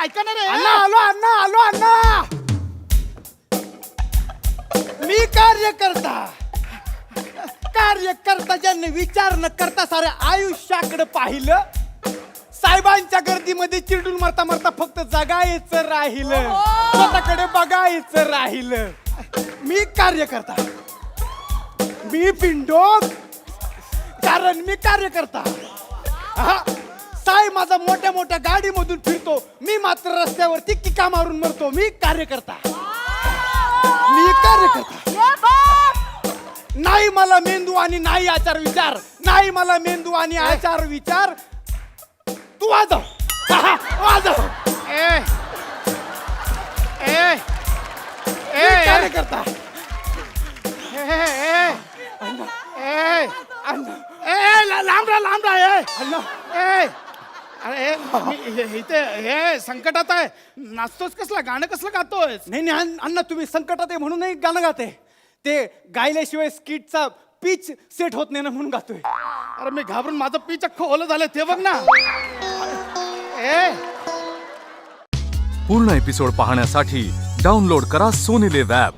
ऐका ना रे. अण्णा आलो अण्णा आलो अण्णा. मी कार्यकर्ता ज्यांनी विचार न करता साऱ्या आयुष्याकडे पाहिलं, साहेबांच्या गर्दीमध्ये चिरडून मरता मरता फक्त जगायचं राहिलं, स्वतःकडे बघायचं राहिलं. मी कार्यकर्ता, मी पिंडोक, कारण मी कार्यकर्ता. साहेब माझा मोठ्या मोठ्या गाडीमधून फिरतो, मी मात्र रस्त्यावरती किका मारून मरतो. मी कार्यकर्ता. नाही मला मेंदू आणि नाही आचार विचार, नाही मला मेंदू आणि आचार विचार. तू वाजव वाजव. कार्यकर्ता. लांब राहा. अण्णा अरे इथे हे संकटात आहे, नाचतोस कसला, गाणं कसलं गातोय? नाही नाही अण्णा, तुम्ही संकटात आहे म्हणून नाही गाणं गाते. ते गायल्याशिवाय स्किटचा पिच सेट होत नाही ना म्हणून गातोय. अरे मी घाबरून माझं पीच अख्खं ओलं झालं ते बघ ना. पूर्ण एपिसोड पाहण्यासाठी डाउनलोड करा सोनी लिव्ह ॲप.